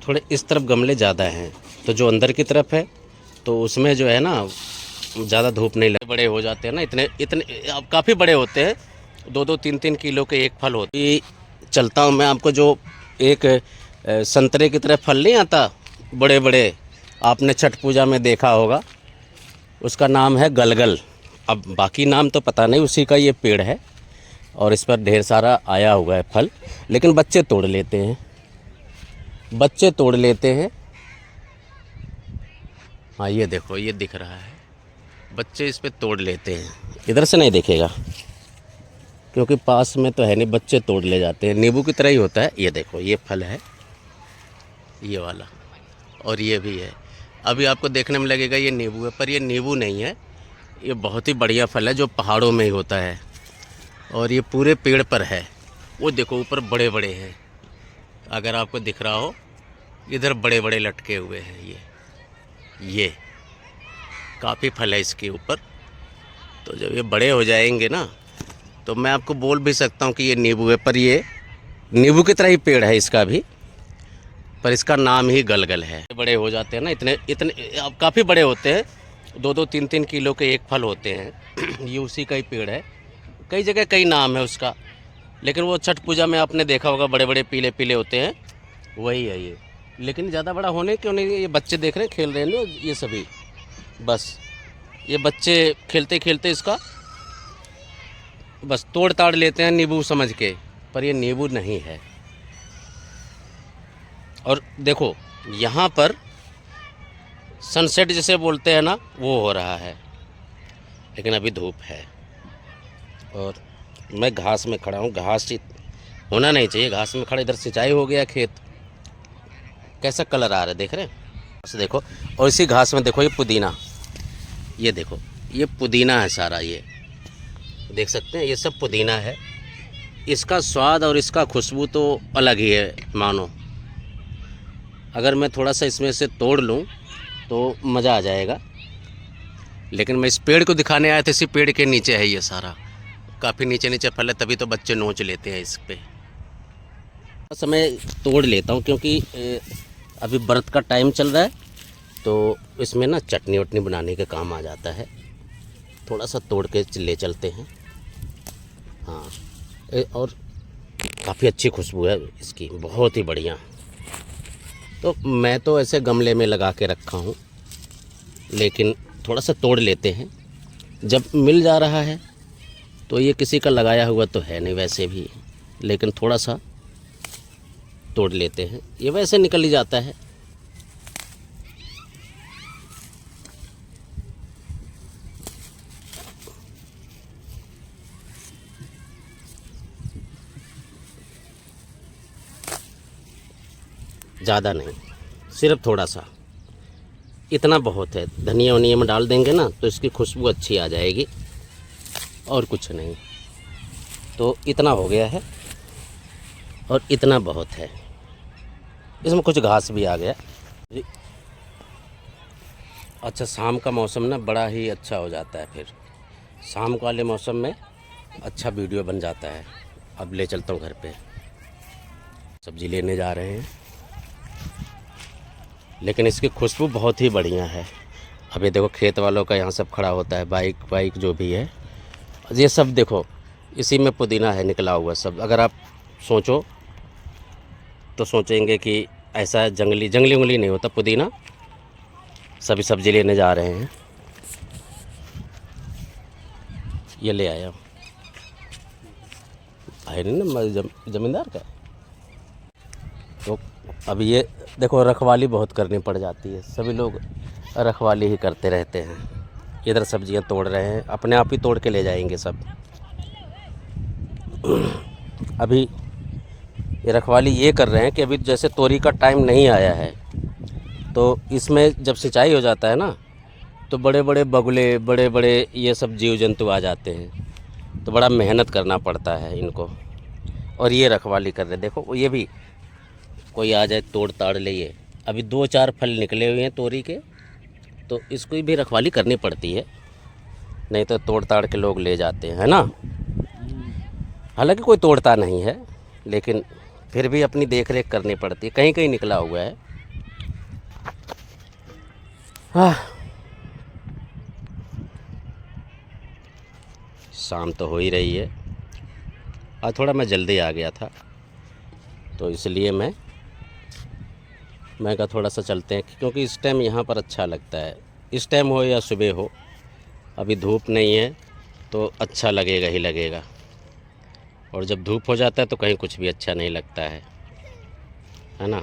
थोड़े इस तरफ गमले ज़्यादा हैं, तो जो अंदर की तरफ है तो उसमें जो है ना ज़्यादा धूप नहीं लग, बड़े हो जाते हैं ना, इतने इतने अब काफ़ी बड़े होते हैं, 2-3 किलो के एक फल होते हैं। चलता हूँ मैं आपको, जो एक संतरे की तरह फल नहीं आता बड़े बड़े, आपने छठ पूजा में देखा होगा, उसका नाम है गलगल। अब बाकी नाम तो पता नहीं, उसी का ये पेड़ है और इस पर ढेर सारा आया हुआ है फल, लेकिन बच्चे तोड़ लेते हैं, बच्चे तोड़ लेते हैं। हाँ ये देखो, ये दिख रहा है, बच्चे इस पे तोड़ लेते हैं, इधर से नहीं दिखेगा क्योंकि पास में तो है नहीं, बच्चे तोड़ ले जाते हैं। नींबू की तरह ही होता है, ये देखो ये फल है, ये वाला, और ये भी है। अभी आपको देखने में लगेगा ये नींबू है, पर ये नींबू नहीं है, ये बहुत ही बढ़िया फल है जो पहाड़ों में ही होता है और ये पूरे पेड़ पर है। वो देखो ऊपर बड़े बड़े हैं, अगर आपको दिख रहा हो, इधर बड़े बड़े लटके हुए हैं। ये काफ़ी फल है इसके ऊपर। तो जब ये बड़े हो जाएंगे ना तो मैं आपको बोल भी सकता हूँ कि ये नींबू है, पर ये नींबू की तरह ही पेड़ है इसका भी, पर इसका नाम ही गलगल है। बड़े हो जाते हैं ना, इतने इतने अब काफ़ी बड़े होते हैं, 2-3 किलो के एक फल होते हैं। ये उसी का ही पेड़ है, कई जगह कई नाम है उसका, लेकिन वो छठ पूजा में आपने देखा होगा, बड़े बड़े पीले पीले होते हैं, वही है ये। लेकिन ज़्यादा बड़ा होने क्यों नहीं, ये बच्चे देख रहे हैं खेल रहे हैं ना, ये सभी बस ये बच्चे खेलते खेलते इसका बस तोड़ ताड़ लेते हैं नींबू समझ के, पर ये नींबू नहीं है। और देखो यहाँ पर सनसेट जिसे बोलते हैं ना, वो हो रहा है, लेकिन अभी धूप है और मैं घास में खड़ा हूँ। घास होना नहीं चाहिए, घास में खड़ा, इधर सिंचाई हो गया खेत, कैसा कलर आ रहा है देख रहे हैं, बस देखो। और इसी घास में देखो ये पुदीना, ये देखो ये पुदीना है सारा, ये देख सकते हैं, ये सब पुदीना है। इसका स्वाद और इसका खुशबू तो अलग ही है मानो। अगर मैं थोड़ा सा इसमें से तोड़ लूँ तो मज़ा आ जाएगा, लेकिन मैं इस पेड़ को दिखाने आया था, इसी पेड़ के नीचे है ये सारा, काफ़ी नीचे नीचे फल है, तभी तो बच्चे नोच लेते हैं इस पे। बस मैं तोड़ लेता हूँ क्योंकि अभी व्रत का टाइम चल रहा है, तो इसमें ना चटनी वटनी बनाने के काम आ जाता है। थोड़ा सा तोड़ के ले चलते हैं। हाँ और काफ़ी अच्छी खुशबू है इसकी, बहुत ही बढ़िया। तो मैं तो ऐसे गमले में लगा के रखा हूँ, लेकिन थोड़ा सा तोड़ लेते हैं, जब मिल जा रहा है तो ये किसी का लगाया हुआ तो है नहीं वैसे भी, लेकिन थोड़ा सा तोड़ लेते हैं, ये वैसे निकल ही जाता है। ज़्यादा नहीं, सिर्फ थोड़ा सा, इतना बहुत है। धनिया वनिया में डाल देंगे ना तो इसकी खुशबू अच्छी आ जाएगी, और कुछ नहीं। तो इतना हो गया है और इतना बहुत है, इसमें कुछ घास भी आ गया। अच्छा शाम का मौसम ना बड़ा ही अच्छा हो जाता है, फिर शाम वाले मौसम में अच्छा वीडियो बन जाता है। अब ले चलता हूँ घर पे, सब्ज़ी लेने जा रहे हैं, लेकिन इसकी खुशबू बहुत ही बढ़िया है। अभी देखो खेत वालों का यहाँ सब खड़ा होता है, बाइक जो भी है, ये सब देखो इसी में पुदीना है निकला हुआ सब। अगर आप सोचो तो सोचेंगे कि ऐसा जंगली उंगली नहीं होता पुदीना। सभी सब्ज़ी लेने जा रहे हैं, ये ले आया है ना ज़मींदार का। तो अभी ये देखो रखवाली बहुत करनी पड़ जाती है, सभी लोग रखवाली ही करते रहते हैं। इधर सब्जियां तोड़ रहे हैं, अपने आप ही तोड़ के ले जाएंगे सब। अभी ये रखवाली ये कर रहे हैं कि अभी जैसे तोरी का टाइम नहीं आया है, तो इसमें जब सिंचाई हो जाता है ना तो बड़े बड़े बगुले, बड़े बड़े ये सब जीव जंतु आ जाते हैं, तो बड़ा मेहनत करना पड़ता है इनको। और ये रखवाली कर रहे, देखो ये भी कोई आ जाए तोड़ ताड़ ले। ये अभी 2-4 फल निकले हुए हैं तोरी के, तो इसको भी रखवाली करनी पड़ती है, नहीं तो तोड़ ताड़ के लोग ले जाते हैं, है ना। हालांकि कोई तोड़ता नहीं है, लेकिन फिर भी अपनी देख रेख करनी पड़ती है। कहीं कहीं निकला हुआ है, हाँ, शाम तो हो ही रही है। आज थोड़ा मैं जल्दी आ गया था, तो इसलिए मैं कहा थोड़ा सा चलते हैं, क्योंकि इस टाइम यहाँ पर अच्छा लगता है। इस टाइम हो या सुबह हो, अभी धूप नहीं है तो अच्छा लगेगा ही लगेगा, और जब धूप हो जाता है तो कहीं कुछ भी अच्छा नहीं लगता है ना।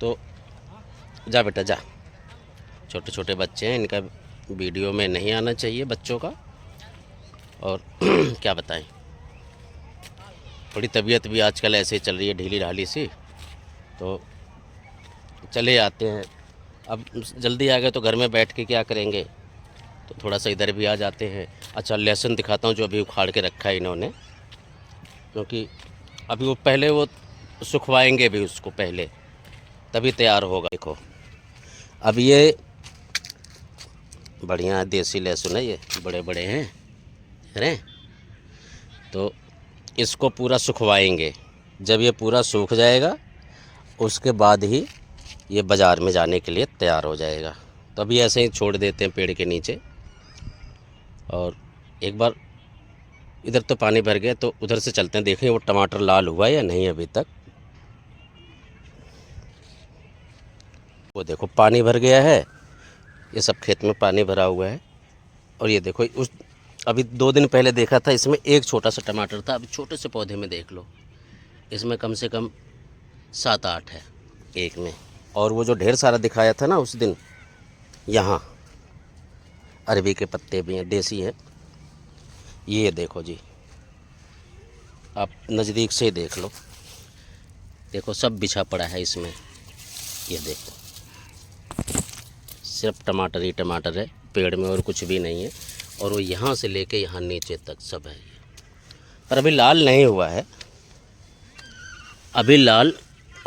तो जा बेटा जा, छोटे छोटे बच्चे हैं, इनका वीडियो में नहीं आना चाहिए बच्चों का। और क्या बताएं, थोड़ी तबीयत भी आजकल ऐसे ही चल रही है, ढीली ढाली सी, तो चले आते हैं। अब जल्दी आ गए तो घर में बैठ के क्या करेंगे, तो थोड़ा सा इधर भी आ जाते हैं। अच्छा, लहसुन दिखाता हूँ जो अभी उखाड़ के रखा है इन्होंने, क्योंकि अभी वो पहले वो सुखवाएंगे भी उसको पहले, तभी तैयार होगा। देखो अब ये बढ़िया देसी लहसुन है, ये बड़े बड़े हैं, हैं। तो इसको पूरा सुखवाएंगे। जब ये पूरा सूख जाएगा उसके बाद ही ये बाज़ार में जाने के लिए तैयार हो जाएगा। तो अभी ऐसे ही छोड़ देते हैं पेड़ के नीचे। और एक बार इधर तो पानी भर गया, तो उधर से चलते हैं, देखें वो टमाटर लाल हुआ या नहीं अभी तक। वो देखो पानी भर गया है, ये सब खेत में पानी भरा हुआ है। और ये देखो उस अभी 2 दिन पहले देखा था, इसमें एक छोटा सा टमाटर था। अभी छोटे से पौधे में देख लो, इसमें कम से कम 7-8 है एक में। और वो जो ढेर सारा दिखाया था ना उस दिन, यहाँ अरबी के पत्ते भी हैं, देसी हैं। ये देखो जी, आप नज़दीक से देख लो, देखो सब बिछा पड़ा है इसमें। ये देखो सिर्फ टमाटर ही टमाटर है पेड़ में, और कुछ भी नहीं है। और वो यहाँ से लेके यहाँ नीचे तक सब है ये, पर अभी लाल नहीं हुआ है, अभी लाल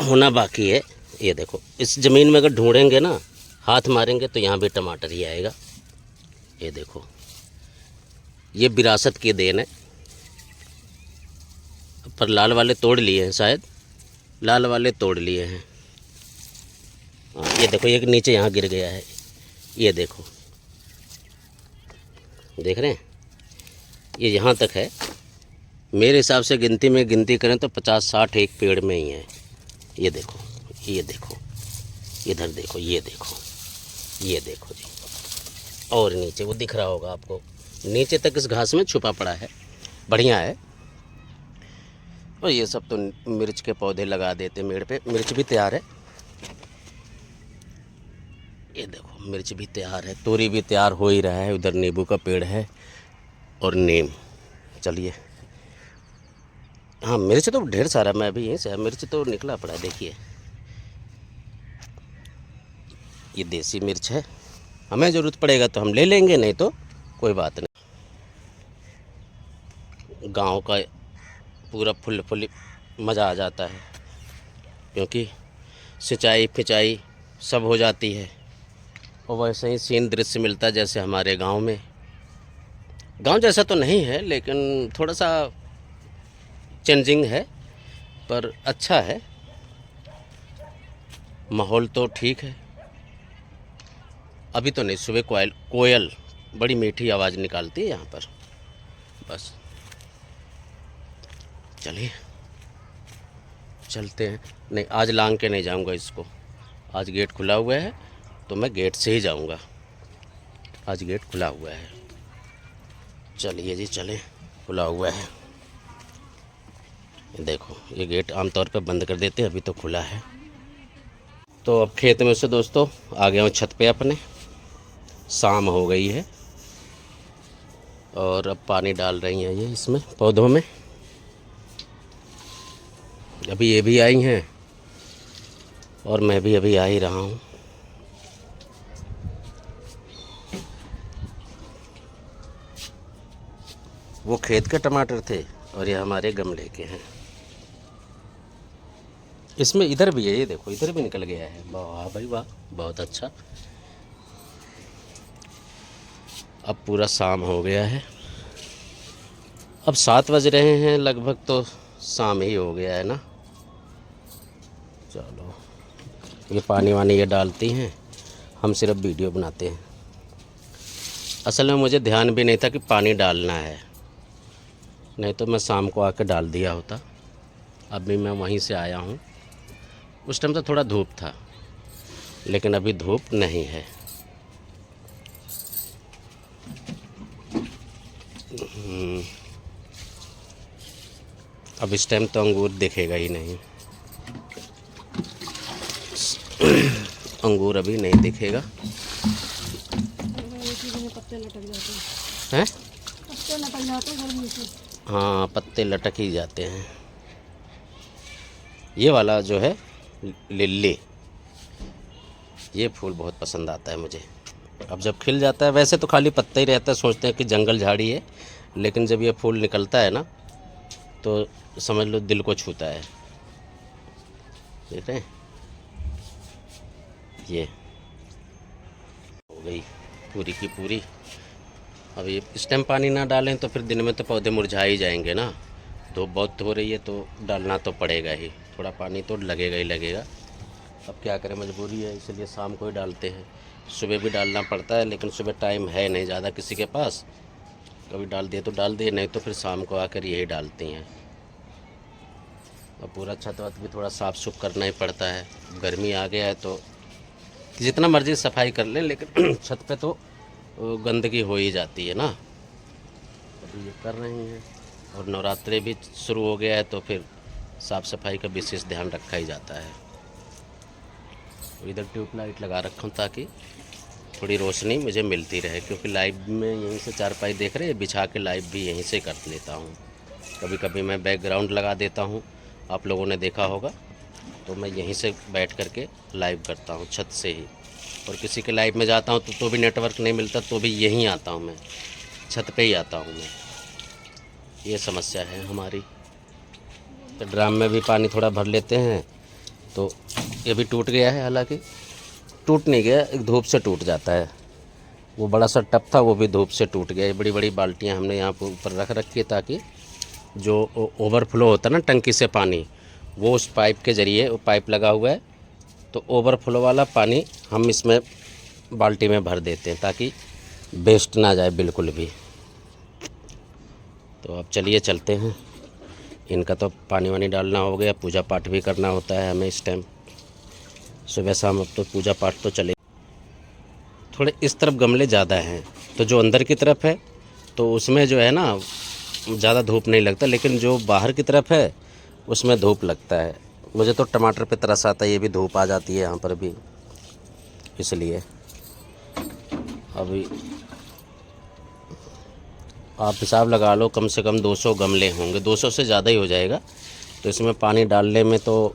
होना बाकी है। ये देखो इस ज़मीन में अगर ढूंढेंगे ना, हाथ मारेंगे तो यहाँ भी टमाटर ही आएगा। ये देखो, ये विरासत की देन है। पर लाल वाले तोड़ लिए हैं शायद, लाल वाले तोड़ लिए हैं। ये देखो एक नीचे यहाँ गिर गया है, ये देखो, देख रहे हैं, ये यहाँ तक है। मेरे हिसाब से गिनती करें तो 50-60 एक पेड़ में ही है। ये देखो, ये देखो, इधर देखो, ये देखो, ये देखो जी। और नीचे वो दिख रहा होगा आपको, नीचे तक इस घास में छुपा पड़ा है, बढ़िया है। और ये सब तो मिर्च के पौधे लगा देते मेड़ पे, मिर्च भी तैयार है। ये देखो मिर्च भी तैयार है, तोरी भी तैयार हो ही रहा है। उधर नींबू का पेड़ है और नीम। चलिए, हाँ मिर्च तो ढेर सारा, मैं अभी यहीं से मिर्च तो निकला पड़ा है। देखिए ये देसी मिर्च है, हमें ज़रूरत पड़ेगा तो हम ले लेंगे, नहीं तो कोई बात नहीं। गांव का पूरा फुल मज़ा आ जाता है, क्योंकि सिंचाई फिंचाई सब हो जाती है। और वैसे ही सीन दृश्य मिलता है जैसे हमारे गांव में। गांव जैसा तो नहीं है, लेकिन थोड़ा सा चेंजिंग है, पर अच्छा है, माहौल तो ठीक है। अभी तो नहीं, सुबह कोयल बड़ी मीठी आवाज़ निकालती है यहाँ पर। बस चलिए चलते हैं। नहीं, आज लांग के नहीं जाऊँगा इसको, आज गेट खुला हुआ है तो मैं गेट से ही जाऊँगा। आज गेट खुला हुआ है, चलिए जी चलें, खुला हुआ है। देखो ये गेट आमतौर पर बंद कर देते हैं, अभी तो खुला है। तो अब खेत में से दोस्तों आ गया हूँ छत पे अपने, शाम हो गई है और अब पानी डाल रही हैं ये इसमें पौधों में। अभी ये भी आई हैं और मैं भी अभी आ ही रहा हूँ। वो खेत के टमाटर थे और ये हमारे गमले के हैं। इसमें इधर भी है, ये देखो इधर भी निकल गया है। वाह भाई वाह, बहुत अच्छा। अब पूरा शाम हो गया है, अब 7 बज रहे हैं लगभग, तो शाम ही हो गया है ना। चलो ये पानी वानी ये डालती हैं, हम सिर्फ वीडियो बनाते हैं। असल में मुझे ध्यान भी नहीं था कि पानी डालना है, नहीं तो मैं शाम को आकर डाल दिया होता। अभी मैं वहीं से आया हूँ, उस टाइम तो थोड़ा धूप था, लेकिन अभी धूप नहीं है। अब इस टाइम तो अंगूर दिखेगा ही नहीं, अंगूर अभी नहीं दिखेगा। पत्ते लटक जाते हैं? पत्ते लटक जाते हैं गर्मी से। हाँ, पत्ते लटक ही जाते हैं। ये वाला जो है लिली, ये फूल बहुत पसंद आता है मुझे। अब जब खिल जाता है, वैसे तो खाली पत्ता ही रहता है, सोचते हैं कि जंगल झाड़ी है, लेकिन जब ये फूल निकलता है ना तो समझ लो दिल को छूता है। देख रहे हैं, ये हो गई पूरी की पूरी। अब ये इस टाइम पानी ना डालें तो फिर दिन में तो पौधे मुरझा ही जाएंगे ना। धूप बहुत हो रही है तो डालना तो पड़ेगा ही, थोड़ा पानी तो लगेगा ही लगेगा। अब क्या करें, मजबूरी है, इसलिए शाम को ही डालते हैं। सुबह भी डालना पड़ता है, लेकिन सुबह टाइम है नहीं ज़्यादा किसी के पास। कभी डाल दिए तो डाल दिए, नहीं तो फिर शाम को आकर यही डालती हैं। और पूरा छत वत भी थोड़ा साफ़ सुफ करना ही पड़ता है। गर्मी आ गया है तो जितना मर्ज़ी सफाई कर लें, लेकिन छत पे तो गंदगी हो ही जाती है ना। अभी ये कर रही हैं, और नवरात्रि भी शुरू हो गया है तो फिर साफ़ सफाई का विशेष ध्यान रखा ही जाता है। इधर ट्यूबलाइट लगा रखा हूँ ताकि थोड़ी रोशनी मुझे मिलती रहे, क्योंकि लाइव में यहीं से चारपाई देख रहे हैं, बिछा के लाइव भी यहीं से कर लेता हूँ। कभी कभी मैं बैकग्राउंड लगा देता हूँ, आप लोगों ने देखा होगा, तो मैं यहीं से बैठ करके लाइव करता हूँ छत से ही। और किसी के लाइव में जाता हूँ तो भी नेटवर्क नहीं मिलता, तो भी यहीं आता हूँ मैं, छत पे ही आता हूँ मैं। ये समस्या है हमारी। तो ड्राम में भी पानी थोड़ा भर लेते हैं, तो ये भी टूट गया है, हालांकि टूट नहीं गया, एक धूप से टूट जाता है। वो बड़ा सा टब था, वो भी धूप से टूट गया। ये बड़ी बड़ी बाल्टियाँ हमने यहाँ पर ऊपर रख रखी है, ताकि जो ओवरफ्लो होता है ना टंकी से पानी, वो उस पाइप के ज़रिए, वो पाइप लगा हुआ है, तो ओवरफ्लो वाला पानी हम इसमें बाल्टी में भर देते हैं, ताकि वेस्ट ना जाए बिल्कुल भी। तो अब चलिए चलते हैं। इनका तो पानी वानी डालना हो गया, पूजा पाठ भी करना होता है हमें इस टाइम, सुबह शाम। अब तो पूजा पाठ तो चले। थोड़े इस तरफ गमले ज़्यादा हैं, तो जो अंदर की तरफ है तो उसमें जो है ना ज़्यादा धूप नहीं लगता, लेकिन जो बाहर की तरफ है उसमें धूप लगता है। मुझे तो टमाटर पे तरस आता है, ये भी धूप आ जाती है यहाँ पर भी, इसलिए। अभी आप हिसाब लगा लो, कम से कम 200 गमले होंगे, 200 से ज़्यादा ही हो जाएगा। तो इसमें पानी डालने में तो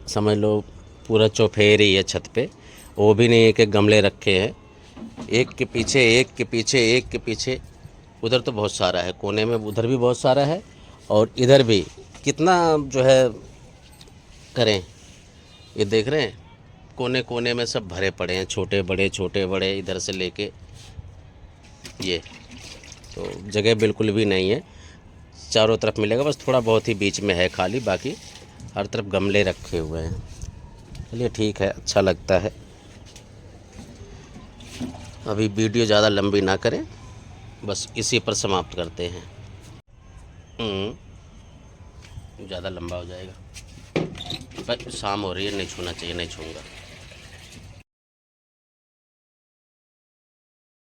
समझ लो पूरा चौफेर ही है छत पे। वो भी नहीं है कि गमले रखे हैं, एक के पीछे एक के पीछे एक के पीछे। उधर तो बहुत सारा है कोने में, उधर भी बहुत सारा है, और इधर भी कितना जो है करें। ये देख रहे हैं, कोने कोने में सब भरे पड़े हैं, छोटे बड़े इधर से लेके ये। तो जगह बिल्कुल भी नहीं है, चारों तरफ मिलेगा, बस थोड़ा बहुत ही बीच में है खाली, बाकी हर तरफ गमले रखे हुए हैं। चलिए ठीक है, अच्छा लगता है। अभी वीडियो ज़्यादा लंबी ना करें, बस इसी पर समाप्त करते हैं। ज़्यादा लंबा हो जाएगा, पर शाम हो रही है, नहीं छूना चाहिए, नहीं छूँगा।